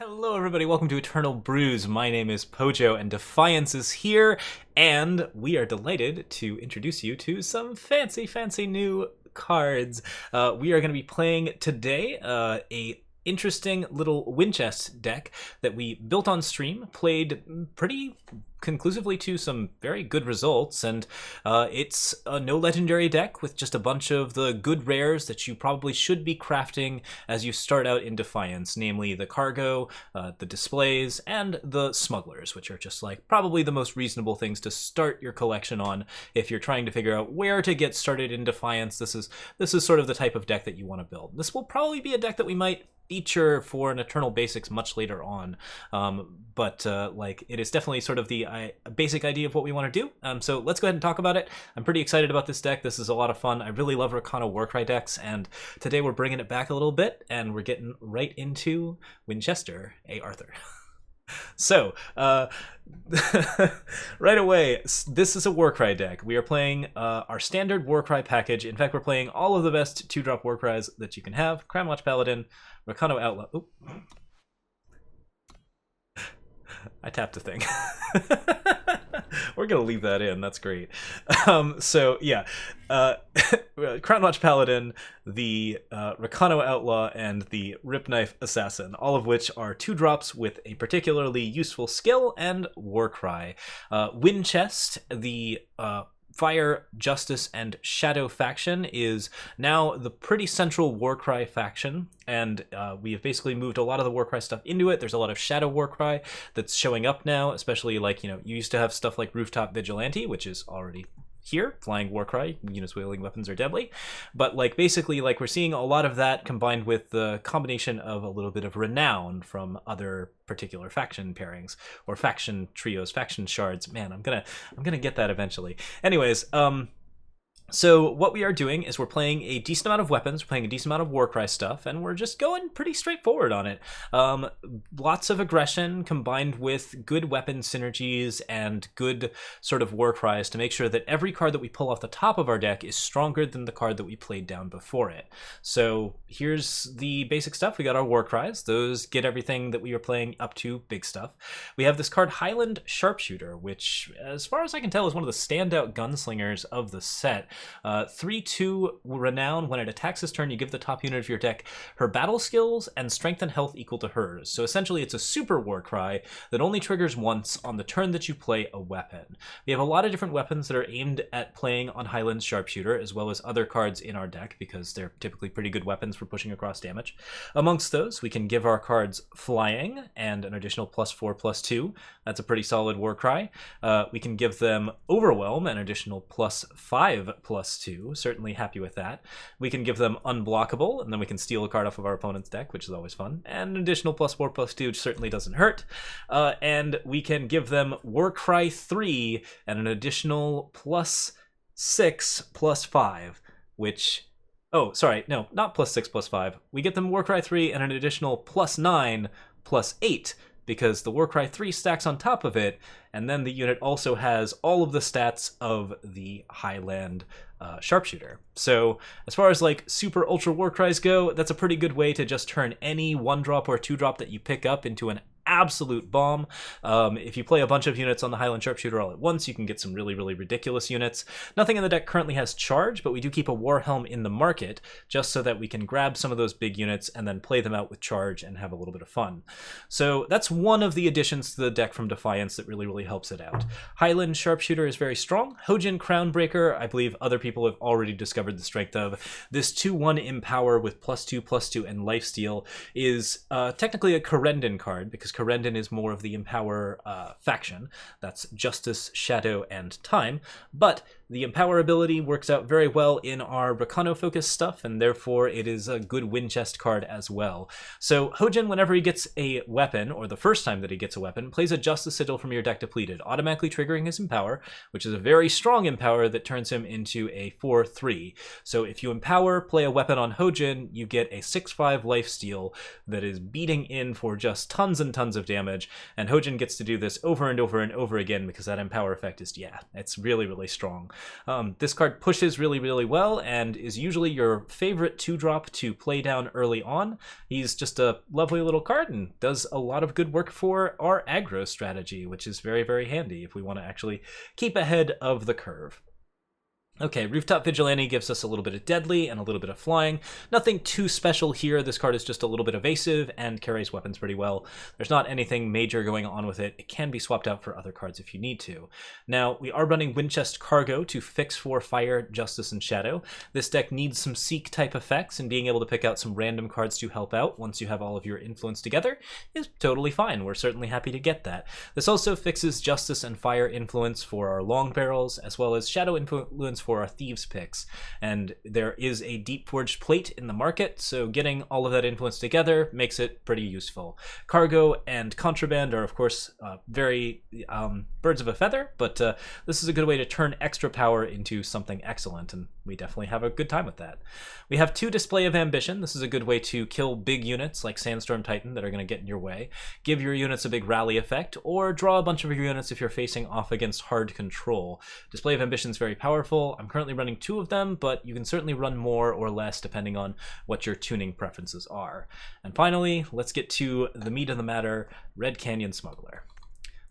Hello everybody, welcome to Eternal Brews. My name is Pojo and Defiance is here, and we are delighted to introduce you to some fancy new cards. We are going to be playing today a interesting little Winchest deck that we built on stream, played pretty conclusively to some very good results, and it's a no legendary deck with just a bunch of the good rares that you probably should be crafting as you start out in Defiance, namely the cargo, the displays, and the smugglers, which are just like probably the most reasonable things to start your collection on if you're trying to figure out where to get started in Defiance. This is sort of the type of deck that you want to build. This will probably be a deck that we might feature for an Eternal Basics much later on, but like it is definitely sort of the basic idea of what we want to do. So let's go ahead and talk about it. I'm pretty excited about this deck. This is a lot of fun. I really love Rakano warcry decks, and today we're bringing it back a little bit, and we're getting right into Winchester A. Arthur. So, right away, this is a warcry deck. We are playing our standard warcry package. In fact, we're playing all of the best 2-drop warcries that you can have. Crownwatch Paladin, Rakano Outlaw. Oop. I tapped a thing. We're gonna leave that in. That's great. So yeah, Crownwatch Paladin, the Rakano Outlaw, and the Ripknife Assassin, all of which are 2-drops with a particularly useful skill and warcry. Winchest, the Fire, Justice, and Shadow faction, is now the pretty central warcry faction, and we have basically moved a lot of the warcry stuff into it. There's a lot of Shadow warcry that's showing up now, especially like, you used to have stuff like Rooftop Vigilante, which is already here, flying warcry, units wielding weapons are deadly, but like basically like we're seeing a lot of that combined with the combination of a little bit of renown from other particular faction pairings or faction trios, faction shards. Man, I'm gonna get that eventually. Anyways, so what we are doing is we're playing a decent amount of weapons, we're playing a decent amount of warcry stuff, and we're just going pretty straightforward on it. Lots of aggression combined with good weapon synergies and good sort of warcries to make sure that every card that we pull off the top of our deck is stronger than the card that we played down before it. So here's the basic stuff. We got our warcries. Those get everything that we are playing up to big stuff. We have this card Highland Sharpshooter, which as far as I can tell is one of the standout gunslingers of the set. 3/2 renown. When it attacks this turn, you give the top unit of your deck her battle skills and strength and health equal to hers. So essentially it's a super warcry that only triggers once on the turn that you play a weapon. We have a lot of different weapons that are aimed at playing on Highland Sharpshooter, as well as other cards in our deck, because they're typically pretty good weapons for pushing across damage. Amongst those, we can give our cards flying and an additional +4/+2. That's a pretty solid warcry. We can give them overwhelm, an additional +5/+2, certainly happy with that. We can give them unblockable, and then we can steal a card off of our opponent's deck, which is always fun. And an additional +4/+2 certainly doesn't hurt. And we can give them Warcry 3 and an additional +6/+5, which... Oh, sorry, no, not +6/+5. We get them Warcry 3 and an additional +9/+8, because the Warcry 3 stacks on top of it, and then the unit also has all of the stats of the Highland Sharpshooter. So as far as like super ultra warcries go, that's a pretty good way to just turn any 1-drop or 2-drop that you pick up into an absolute bomb. If you play a bunch of units on the Highland Sharpshooter all at once, you can get some really ridiculous units. Nothing in the deck currently has charge, but we do keep a Warhelm in the market just so that we can grab some of those big units and then play them out with charge and have a little bit of fun. So that's one of the additions to the deck from Defiance that really helps it out. Highland Sharpshooter is very strong. Hojan Crownbreaker, I believe other people have already discovered the strength of. This 2/1 Empower with +2/+2 and lifesteal is technically a Corendon card, because Corendon is more of the Empower faction. That's Justice, Shadow, and Time. But the Empower ability works out very well in our Rakano-focused stuff, and therefore it is a good Winchest card as well. So Hojan, whenever he gets a weapon, or the first time that he gets a weapon, plays a Justice Sigil from your deck depleted, automatically triggering his Empower, which is a very strong Empower that turns him into a 4/3. So if you Empower, play a weapon on Hojan, you get a 6/5 lifesteal that is beating in for just tons and tons tons of damage, and Hojan gets to do this over and over and over again because that Empower effect is, yeah, it's really, really strong. This card pushes really, really well and is usually your favorite 2-drop to play down early on. He's just a lovely little card and does a lot of good work for our aggro strategy, which is very, very handy if we want to actually keep ahead of the curve. Okay, Rooftop Vigilante gives us a little bit of deadly and a little bit of flying. Nothing too special here. This card is just a little bit evasive and carries weapons pretty well. There's not anything major going on with it. It can be swapped out for other cards if you need to. Now, we are running Winchest Cargo to fix for Fire, Justice, and Shadow. This deck needs some Seek type effects, and being able to pick out some random cards to help out once you have all of your influence together is totally fine. We're certainly happy to get that. This also fixes Justice and Fire influence for our Longbarrels, as well as Shadow influence for our Thieves picks, and there is a deep forged plate in the market, so getting all of that influence together makes it pretty useful. Cargo and Contraband are of course very birds of a feather, but this is a good way to turn extra power into something excellent, and we definitely have a good time with that. We have 2 Display of Ambition. This is a good way to kill big units like Sandstorm Titan that are going to get in your way, give your units a big rally effect, or draw a bunch of your units if you're facing off against hard control. Display of Ambition is very powerful. I'm currently running 2 of them, but you can certainly run more or less depending on what your tuning preferences are. And finally, let's get to the meat of the matter, Red Canyon Smuggler.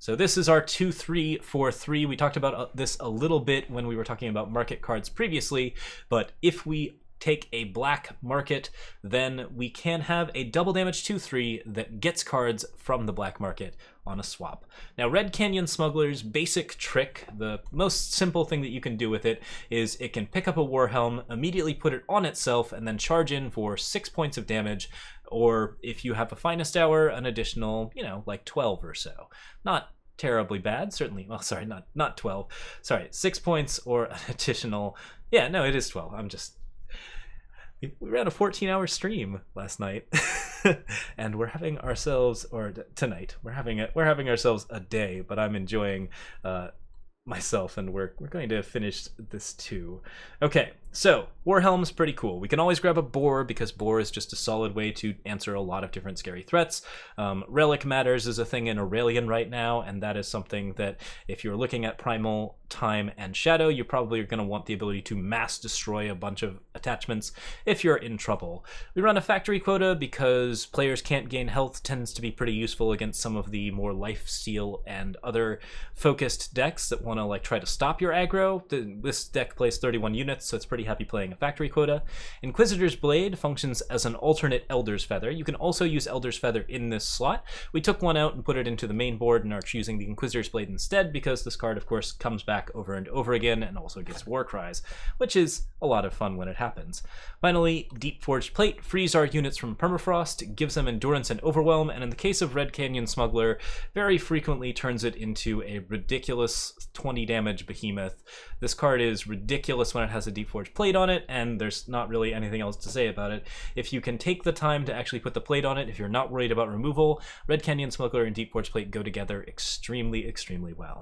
So this is our 2-3-4-3. We talked about this a little bit when we were talking about market cards previously, but if we take a black market, then we can have a double damage 2-3 that gets cards from the black market on a swap. Now, Red Canyon Smuggler's basic trick, the most simple thing that you can do with it, is it can pick up a Warhelm, immediately put it on itself, and then charge in for 6 points of damage, or if you have a Finest Hour, an additional, like 12 or so. Not terribly bad, certainly. Well, sorry, not 12. Sorry, 6 points or an additional. Yeah, no, it is 12. We ran a 14-hour stream last night, and we're having ourselves, or tonight, we're having ourselves a day, but I'm enjoying myself, and we're going to finish this too. Okay, so Warhelm's pretty cool. We can always grab a Boar because Boar is just a solid way to answer a lot of different scary threats. Relic Matters is a thing in Aurelian right now, and that is something that if you're looking at Primal, Time, and Shadow, you probably are going to want the ability to mass destroy a bunch of attachments if you're in trouble. We run a Factory Quota because players can't gain health tends to be pretty useful against some of the more lifesteal and other focused decks that want to try to stop your aggro. This deck plays 31 units, so it's pretty happy playing a Factory Quota. Inquisitor's Blade functions as an alternate Elder's Feather. You can also use Elder's Feather in this slot. We took one out and put it into the main board and are choosing the Inquisitor's Blade instead because this card, of course, comes back over and over again and also gets Warcries, which is a lot of fun when it happens. Finally, Deep Forged Plate frees our units from Permafrost, gives them Endurance and Overwhelm, and in the case of Red Canyon Smuggler, very frequently turns it into a ridiculous 20 damage behemoth. This card is ridiculous when it has a Deep Forged Plate on it, and there's not really anything else to say about it. If you can take the time to actually put the plate on it, if you're not worried about removal, Red Canyon Smuggler and Deep Forged Plate go together extremely, extremely well.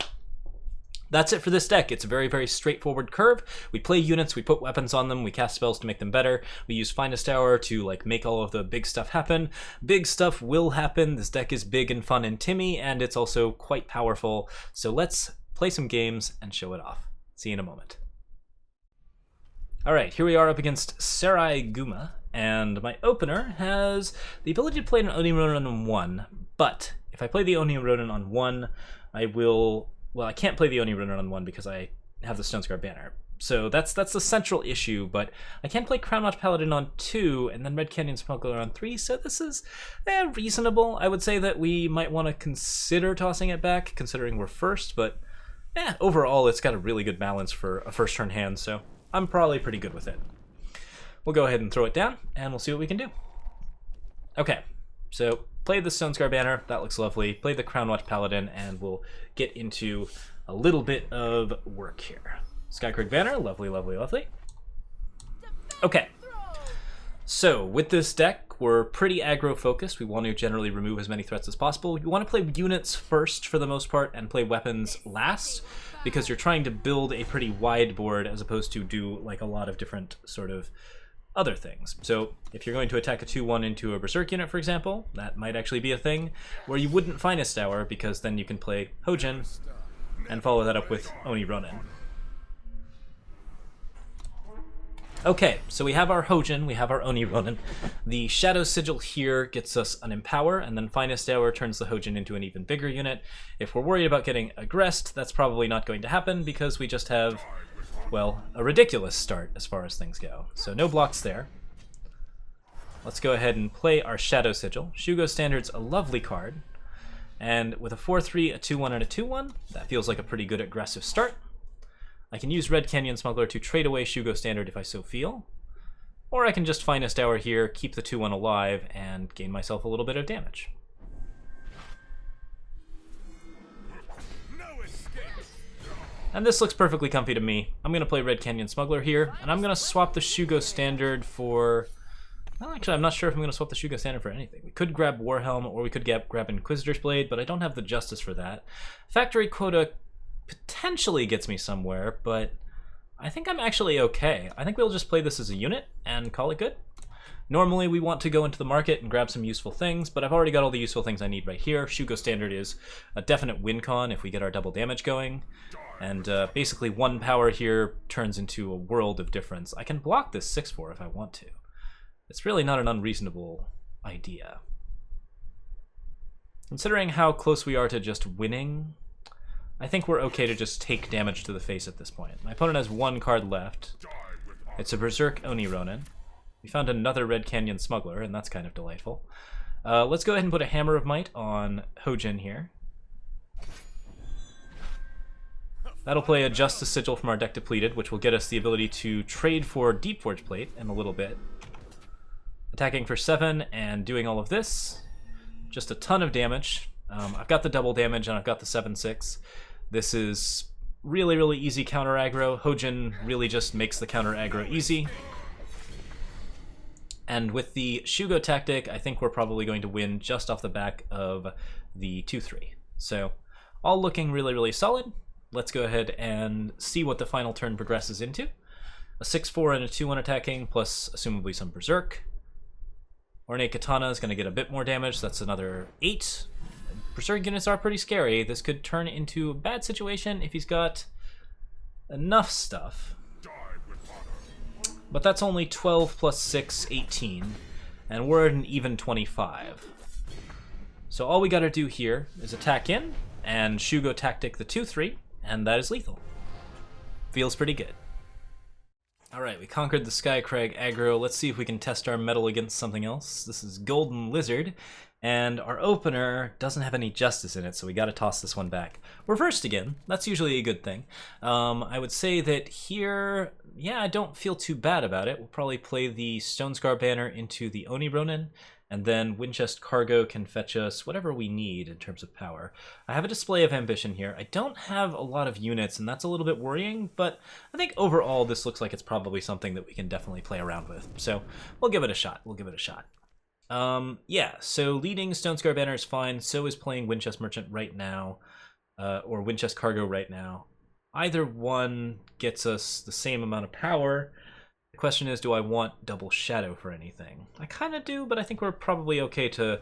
That's it for this deck. It's a very, very straightforward curve. We play units, we put weapons on them, we cast spells to make them better. We use Finest Hour to make all of the big stuff happen. Big stuff will happen. This deck is big and fun and Timmy, and it's also quite powerful. So let's play some games and show it off. See you in a moment. Alright, here we are up against Sarai Guma, and my opener has the ability to play an Oni Ronin on 1, but if I play the Oni Ronin on 1, I will... Well, I can't play the Oni Ronin on 1 because I have the Stonescar banner. So that's the central issue, but I can play Crownwatch Paladin on 2 and then Red Canyon Smuggler on 3, so this is reasonable. I would say that we might want to consider tossing it back, considering we're first, but overall it's got a really good balance for a first turn hand, so I'm probably pretty good with it. We'll go ahead and throw it down, and we'll see what we can do. Okay, so play the Stonescar banner, that looks lovely. Play the Crownwatch Paladin, and we'll get into a little bit of work here. Skycrag banner, lovely, lovely, lovely. Okay, so with this deck, we're pretty aggro focused. We want to generally remove as many threats as possible. You want to play units first for the most part and play weapons last, because you're trying to build a pretty wide board as opposed to do a lot of different sort of other things. So if you're going to attack a 2-1 into a Berserk unit, for example, that might actually be a thing where you wouldn't Finest Hour, because then you can play Hojan and follow that up with Oni Ronin. Okay, so we have our Hojan, we have our Oni Ronin. The Shadow Sigil here gets us an Empower, and then Finest Hour turns the Hojan into an even bigger unit. If we're worried about getting a Crest, that's probably not going to happen because we just have, well, a ridiculous start as far as things go. So no blocks there. Let's go ahead and play our Shadow Sigil. Shugo Standard's a lovely card. And with a 4-3, a 2-1, and a 2-1, that feels like a pretty good aggressive start. I can use Red Canyon Smuggler to trade away Shugo Standard if I so feel. Or I can just Finest Hour here, keep the 2-1 alive, and gain myself a little bit of damage. And this looks perfectly comfy to me. I'm going to play Red Canyon Smuggler here, and I'm going to swap the Shugo Standard for... Well, actually, I'm not sure if I'm going to swap the Shugo Standard for anything. We could grab Warhelm, or we could grab Inquisitor's Blade, but I don't have the Justice for that. Factory Quota potentially gets me somewhere, but I think I'm actually okay. I think we'll just play this as a unit and call it good. Normally we want to go into the market and grab some useful things, but I've already got all the useful things I need right here. Shugo Standard is a definite win con if we get our double damage going, and basically 1 power here turns into a world of difference. I can block this 6-4 if I want to. It's really not an unreasonable idea. Considering how close we are to just winning, I think we're okay to just take damage to the face at this point. My opponent has 1 card left. It's a Berserk Oni Ronin. We found another Red Canyon Smuggler, and that's kind of delightful. Let's go ahead and put a Hammer of Might on Hojan here. That'll play a Justice Sigil from our deck depleted, which will get us the ability to trade for Deep Forge Plate in a little bit. Attacking for 7 and doing all of this. Just a ton of damage. I've got the double damage and I've got the 7-6. This is really, really easy counter aggro. Hojan really just makes the counter aggro easy. And with the Shugo tactic, I think we're probably going to win just off the back of the 2-3. So, all looking really, really solid. Let's go ahead and see what the final turn progresses into. A 6-4 and a 2-1 attacking, plus assumably some Berserk. Ornate Katana is going to get a bit more damage, that's another 8. Berserk units are pretty scary. This could turn into a bad situation if he's got enough stuff. But that's only 12 plus 6, 18. And we're at an even 25. So all we gotta do here is attack in, and Shugo tactic the 2-3, and that is lethal. Feels pretty good. Alright, we conquered the Skycrag aggro. Let's see if we can test our metal against something else. This is Golden Lizard. And our opener doesn't have any justice in it, so we gotta toss this one back. Reversed again, that's usually a good thing. I would say that here, yeah, I don't feel too bad about it. We'll probably play the Stonescar banner into the Oni Ronin, and then Winchest Cargo can fetch us whatever we need in terms of power. I have a Display of Ambition here. I don't have a lot of units, and that's a little bit worrying, but I think overall this looks like it's probably something that we can definitely play around with. So we'll give it a shot. Yeah, so leading Stonescar banner is fine, so is playing Winchest Merchant right now, or Winchest Cargo right now. Either one gets us the same amount of power. The question is, do I want double Shadow for anything? I kind of do, but I think we're probably okay to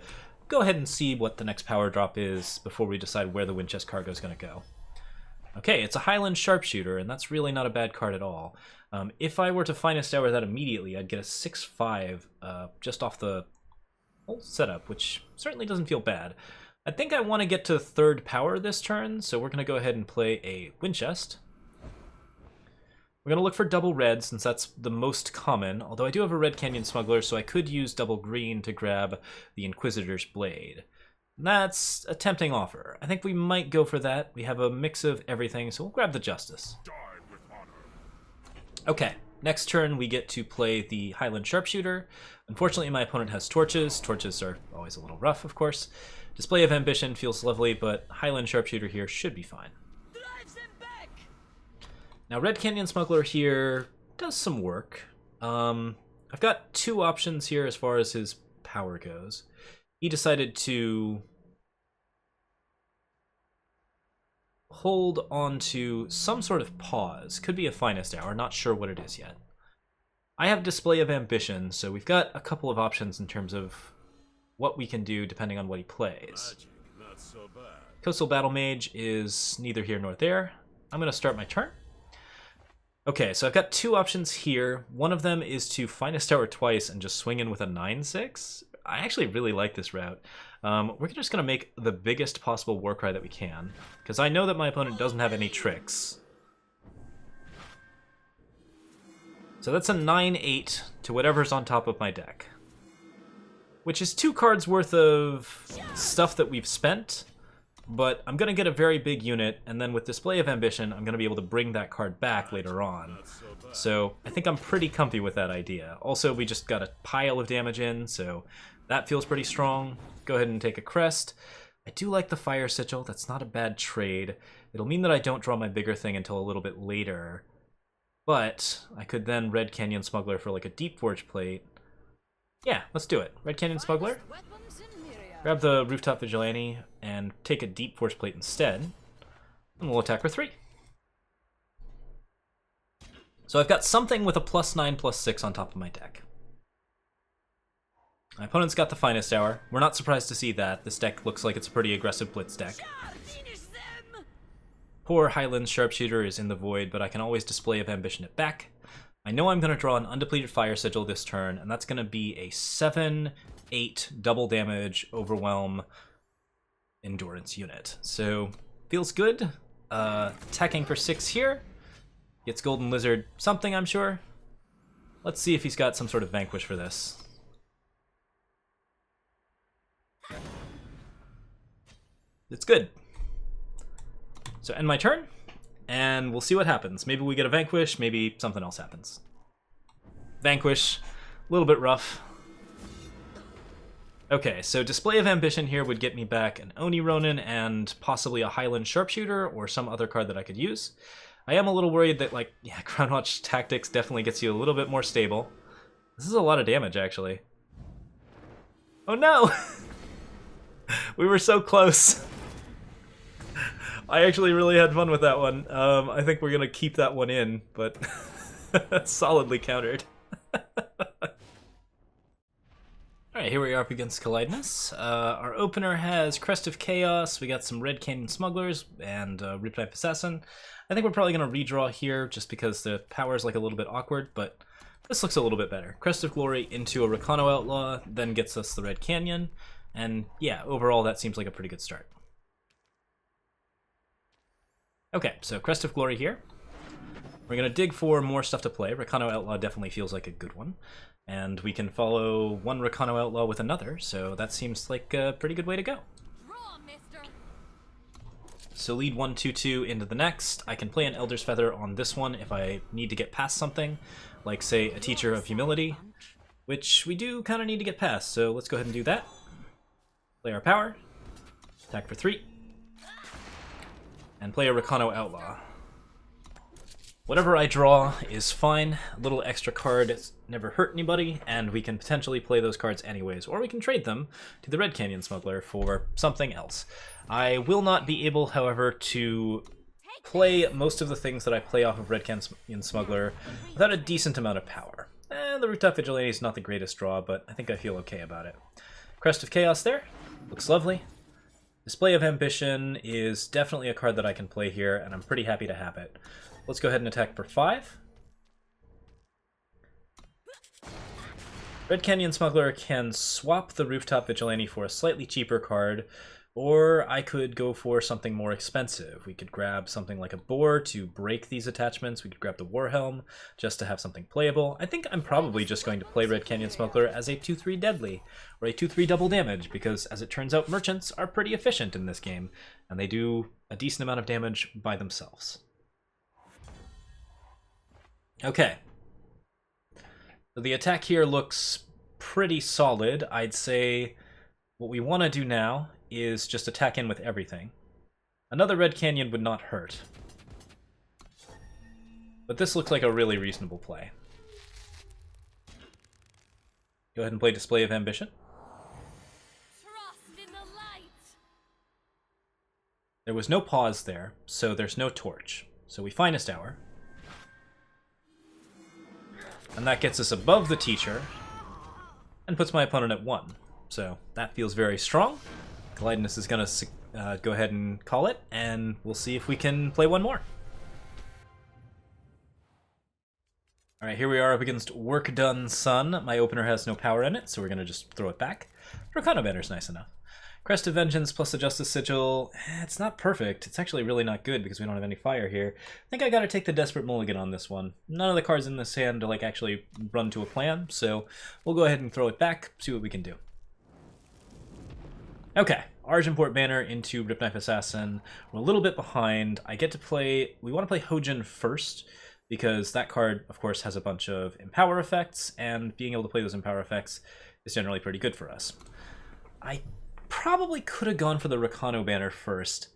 go ahead and see what the next power drop is before we decide where the Winchest Cargo is going to go. Okay, it's a Highland Sharpshooter, and that's really not a bad card at all. If I were to Finest Hour that immediately, I'd get a 6-5 just off the whole setup, which certainly doesn't feel bad. I think I want to get to 3rd power this turn, so we're going to go ahead and play a Winchest. We're going to look for double red, since that's the most common, although I do have a Red Canyon Smuggler, so I could use double green to grab the Inquisitor's Blade. That's a tempting offer. I think we might go for that. We have a mix of everything, so we'll grab the Justice. Okay, next turn we get to play the Highland Sharpshooter. Unfortunately, my opponent has torches. Torches are always a little rough, of course. Display of Ambition feels lovely, but Highland Sharpshooter here should be fine. Now, Red Canyon Smuggler here does some work. I've got 2 options here as far as his power goes. He decided to hold on to some sort of pause. Could be a Finest Hour, not sure what it is yet. I have Display of Ambition, so we've got a couple of options in terms of what we can do depending on what he plays. Coastal Battle Mage is neither here nor there. I'm going to start my turn. Okay, so I've got two options here. One of them is to Finest Hour twice and just swing in with a 9/6. I actually really like this route. We're just going to make the biggest possible Warcry that we can, because I know that my opponent doesn't have any tricks. So that's a 9/8 to whatever's on top of my deck, which is 2 cards worth of stuff that we've spent, but I'm going to get a very big unit, and then with Display of Ambition, I'm going to be able to bring that card back later on. So I think I'm pretty comfy with that idea. Also, we just got a pile of damage in, so that feels pretty strong. Go ahead and take a Crest. I do like the Fire Sigil. That's not a bad trade. It'll mean that I don't draw my bigger thing until a little bit later. But I could then Red Canyon Smuggler for like a Deep Forge plate. Yeah, let's do it. Red Canyon Smuggler. Grab the Rooftop Vigilante and take a Deep Forge plate instead. And we'll attack for 3. So I've got something with a +9/+6 on top of my deck. My opponent's got the Finest Hour. We're not surprised to see that. This deck looks like it's a pretty aggressive blitz deck. Poor Highland Sharpshooter is in the void, but I can always Display of Ambition it back. I know I'm going to draw an undepleted Fire Sigil this turn, and that's going to be a 7/8 double damage Overwhelm Endurance unit. So, feels good. Attacking for 6 here. Gets Golden Lizard something, I'm sure. Let's see if he's got some sort of Vanquish for this. It's good. So end my turn, and we'll see what happens. Maybe we get a Vanquish, maybe something else happens. Vanquish, a little bit rough. Okay, so Display of Ambition here would get me back an Oni Ronin and possibly a Highland Sharpshooter or some other card that I could use. I am a little worried that, like, yeah, Crownwatch Tactics definitely gets you a little bit more stable. This is a lot of damage, actually. Oh no! We were so close. I actually really had fun with that one. I think we're gonna keep that one in, but solidly countered. Alright, here we are up against Collidness. Our opener has Crest of Chaos, we got some Red Canyon Smugglers, and Ripknife Assassin. I think we're probably gonna redraw here, just because the power is like a little bit awkward, but this looks a little bit better. Crest of Glory into a Rakano Outlaw, then gets us the Red Canyon, and yeah, overall that seems like a pretty good start. Okay, so Crest of Glory here. We're going to dig for more stuff to play. Rakano Outlaw definitely feels like a good one. And we can follow one Rakano Outlaw with another, so that seems like a pretty good way to go. So lead 1/2/2 into the next. I can play an Elder's Feather on this one if I need to get past something, like, say, a Teacher of Humility, which we do kind of need to get past, so let's go ahead and do that. Play our power. Attack for 3. And play a Rakano Outlaw. Whatever I draw is fine. A little extra card has never hurt anybody, and we can potentially play those cards anyways, or we can trade them to the Red Canyon Smuggler for something else. I will not be able, however, to play most of the things that I play off of Red Canyon Smuggler without a decent amount of power. And the Rooftop Vigilante is not the greatest draw, but I think I feel okay about it. Crest of Chaos there. Looks lovely. Display of Ambition is definitely a card that I can play here, and I'm pretty happy to have it. Let's go ahead and attack for 5. Red Canyon Smuggler can swap the Rooftop Vigilante for a slightly cheaper card, or I could go for something more expensive. We could grab something like a Boar to break these attachments. We could grab the Warhelm just to have something playable. I think I'm probably just going to play Red Canyon Smuggler as a 2/3 deadly, or a 2/3 double damage, because as it turns out, merchants are pretty efficient in this game, and they do a decent amount of damage by themselves. Okay. So the attack here looks pretty solid. I'd say what we want to do now is just attack in with everything. Another Red Canyon would not hurt. But this looks like a really reasonable play. Go ahead and play Display of Ambition. Trust in the light. There was no pause there, so there's no torch. So we Finest Hour. And that gets us above the teacher and puts my opponent at 1. So that feels very strong. Glidiness is going to go ahead and call it, and we'll see if we can play one more. Alright, here we are up against Work Done Sun. My opener has no power in it, so we're going to just throw it back. Rakano banner's nice enough. Crest of Vengeance plus the Justice Sigil. It's not perfect. It's actually really not good because we don't have any fire here. I think I gotta take the Desperate Mulligan on this one. None of the cards in this hand to like actually run to a plan, so we'll go ahead and throw it back, see what we can do. Okay, Argenport banner into Ripknife Assassin. We're a little bit behind. I get to play... We want to play Hojan first, because that card, of course, has a bunch of Empower effects, and being able to play those Empower effects is generally pretty good for us. I probably could have gone for the Rakano banner first.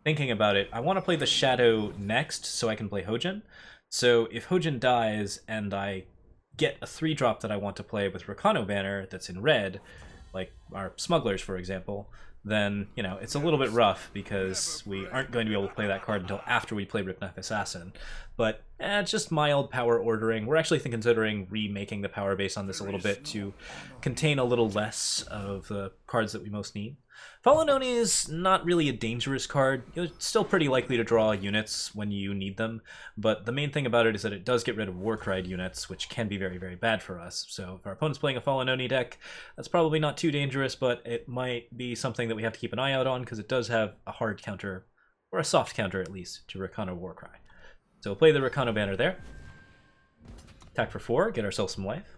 Thinking about it, I want to play the Shadow next so I can play Hojan. So if Hojan dies and I get a 3-drop that I want to play with Rakano banner that's in red, like our Smugglers, for example, then, you know, it's a little bit rough because we aren't going to be able to play that card until after we play Ripknife Assassin. But it's just mild power ordering. We're actually considering remaking the power base on this a little bit to contain a little less of the cards that we most need. Fallen Oni is not really a dangerous card. You're still pretty likely to draw units when you need them, but the main thing about it is that it does get rid of warcries units, which can be very, very bad for us. So if our opponent's playing a Fallen Oni deck, that's probably not too dangerous, but it might be something that we have to keep an eye out on because it does have a hard counter, or a soft counter at least, to Rakano Warcry. So we'll play the Rakano banner there. Attack for 4, get ourselves some life.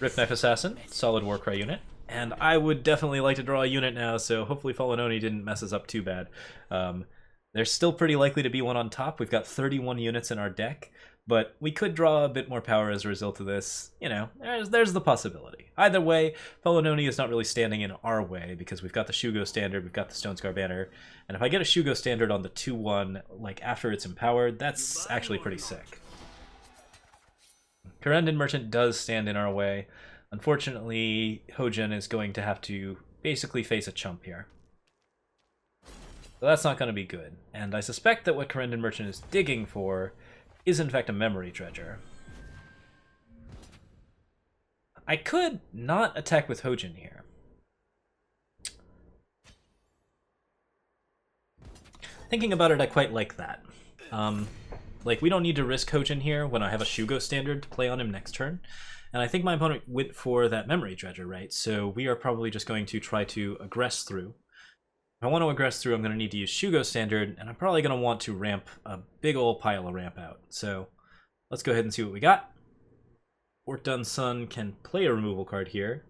Ripknife Assassin, solid Warcry unit. And I would definitely like to draw a unit now, so hopefully Fallen Oni didn't mess us up too bad. There's still pretty likely to be one on top. We've got 31 units in our deck, but we could draw a bit more power as a result of this. You know, there's the possibility. Either way, Fallen Oni is not really standing in our way because we've got the Shugo standard, we've got the Stonescar banner, and if I get a Shugo standard on the 2-1, like after it's empowered, that's actually pretty sick. Corendon Merchant does stand in our way. Unfortunately, Hojan is going to have to basically face a chump here. So that's not going to be good. And I suspect that what Corendon Merchant is digging for is in fact a Memory Dredger. I could not attack with Hojan here. Thinking about it, I quite like that. Like, we don't need to risk Hojan here when I have a Shugo standard to play on him next turn. And I think my opponent went for that Memory Dredger, right? So we are probably just going to try to aggress through. If I want to aggress through, I'm going to need to use Shugo standard, and I'm probably going to want to ramp a big old pile of ramp out. So let's go ahead and see what we got. Work Done Sun can play a removal card here,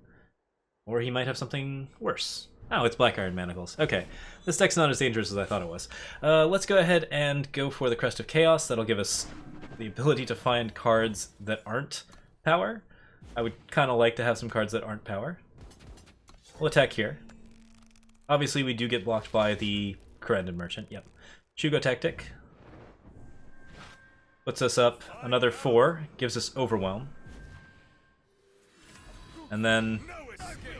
or he might have something worse. Oh, it's Black Iron Manacles. Okay, this deck's not as dangerous as I thought it was. Let's go ahead and go for the Crest of Chaos. That'll give us the ability to find cards that aren't power. I would kind of like to have some cards that aren't power. We'll attack here. Obviously, we do get blocked by the Corendon Merchant. Yep. Shugo Tactic. Puts us up another 4. Gives us Overwhelm. And then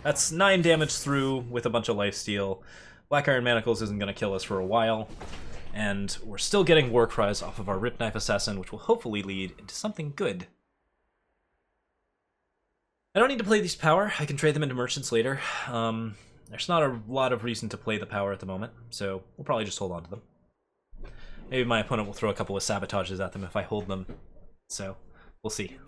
that's 9 damage through with a bunch of lifesteal. Black Iron Manacles isn't going to kill us for a while. And we're still getting Warcries off of our Ripknife Assassin, which will hopefully lead into something good. I don't need to play these power. I can trade them into merchants later. There's not a lot of reason to play the power at the moment, so we'll probably just hold on to them. Maybe my opponent will throw a couple of sabotages at them if I hold them, so we'll see.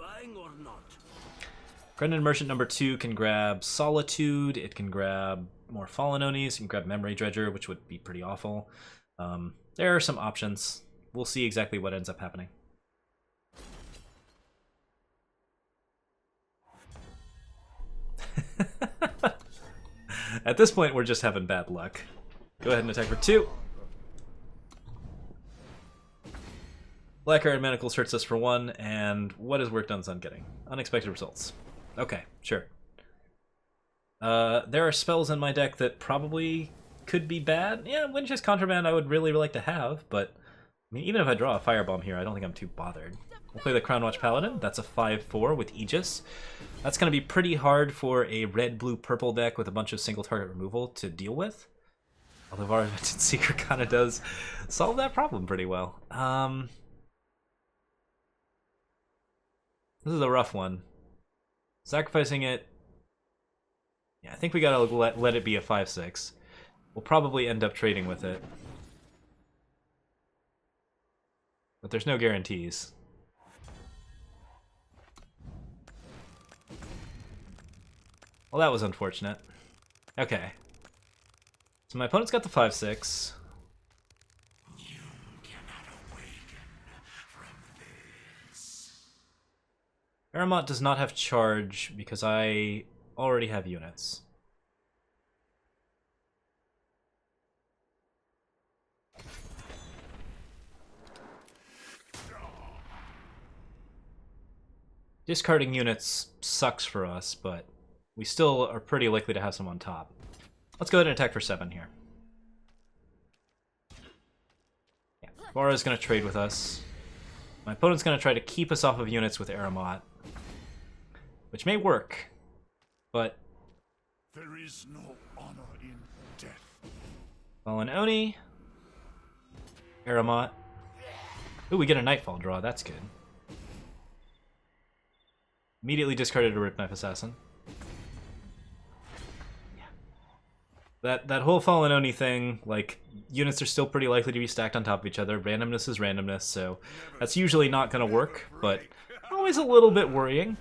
Corendon Merchant number 2 can grab Solitude, it can grab more Fallen Onis, it can grab Memory Dredger, which would be pretty awful. There are some options. We'll see exactly what ends up happening. At this point, we're just having bad luck. Go ahead and attack for 2. Black Iron Manacles hurts us for 1, and what is Work Done Sun getting? Unexpected results. Okay, sure. There are spells in my deck that probably could be bad. Yeah, Winchest Contraband I would really like to have, but I mean, even if I draw a Firebomb here, I don't think I'm too bothered. We'll play the Crownwatch Paladin. That's a 5/4 with Aegis. That's going to be pretty hard for a red, blue, purple deck with a bunch of single target removal to deal with. Although our Invented Seeker kind of does solve that problem pretty well. This is a rough one. Sacrificing it... Yeah, I think we gotta let it be a 5/6. We'll probably end up trading with it. But there's no guarantees. Well, that was unfortunate. Okay. So my opponent's got the 5/6. You cannot awaken from this. Aramont does not have charge because I already have units. Discarding units sucks for us, but we still are pretty likely to have some on top. Let's go ahead and attack for 7 here. Yeah, Vara's going to trade with us. My opponent's going to try to keep us off of units with Aramont, which may work, but... There is no honor in death. Fallen Oni. Aramont. Ooh, we get a Nightfall draw, that's good. Immediately discarded a Ripknife Assassin. Yeah. That whole Fallen Oni thing, like, units are still pretty likely to be stacked on top of each other. Randomness is randomness, so that's usually not going to work, but always a little bit worrying.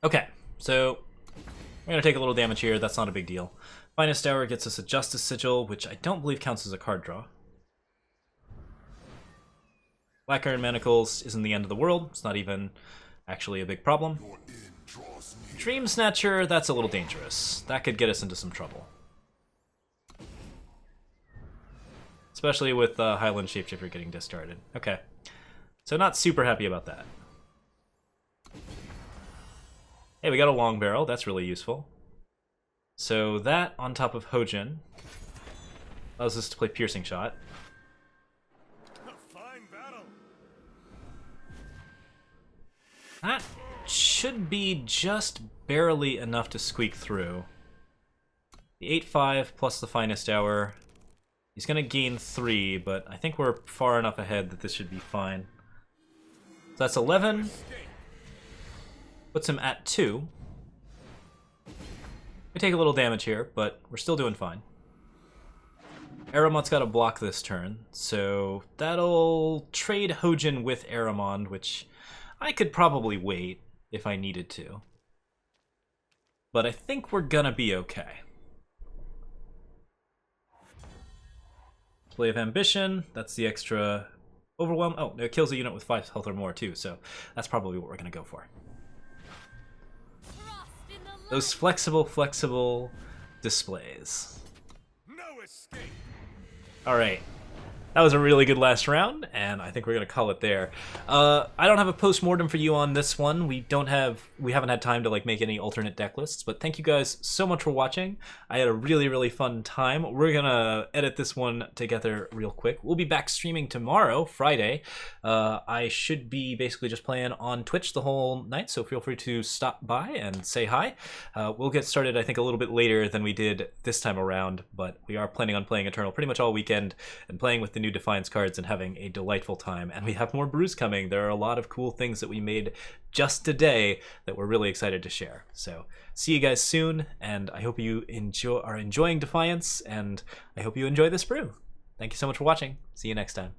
Okay, so we're going to take a little damage here. That's not a big deal. Finest Hour gets us a Justice Sigil, which I don't believe counts as a card draw. Black Iron Manacles isn't the end of the world. It's not even actually a big problem. Dream Snatcher, that's a little dangerous. That could get us into some trouble. Especially with Highland Shapeshifter getting discarded. Okay. So not super happy about that. Hey, we got a Longbarrel. That's really useful. So that on top of Hojan allows us to play Piercing Shot. That should be just barely enough to squeak through. The 8/5 plus the Finest Hour. He's going to gain 3, but I think we're far enough ahead that this should be fine. So that's 11. Puts him at 2. We take a little damage here, but we're still doing fine. Aramont's got to block this turn, so that'll trade Hojan with Aramont, which I could probably wait if I needed to. But I think we're gonna be okay. Play of Ambition, that's the extra Overwhelm. Oh, it kills a unit with 5 health or more too, so that's probably what we're gonna go for. Those flexible displays. No escape. Alright. That was a really good last round, and I think we're going to call it there. I don't have a post-mortem for you on this one. We haven't had time to make any alternate deck lists, but thank you guys so much for watching. I had a really fun time. We're going to edit this one together real quick. We'll be back streaming tomorrow, Friday. I should be basically just playing on Twitch the whole night, so feel free to stop by and say hi. We'll get started, I think, a little bit later than we did this time around, but we are planning on playing Eternal pretty much all weekend and playing with the new Defiance cards and having a delightful time. And we have more brews coming. There are a lot of cool things that we made just today that we're really excited to share. So see you guys soon, and I hope you are enjoying Defiance, and I hope you enjoy this brew. Thank you so much for watching. See you next time.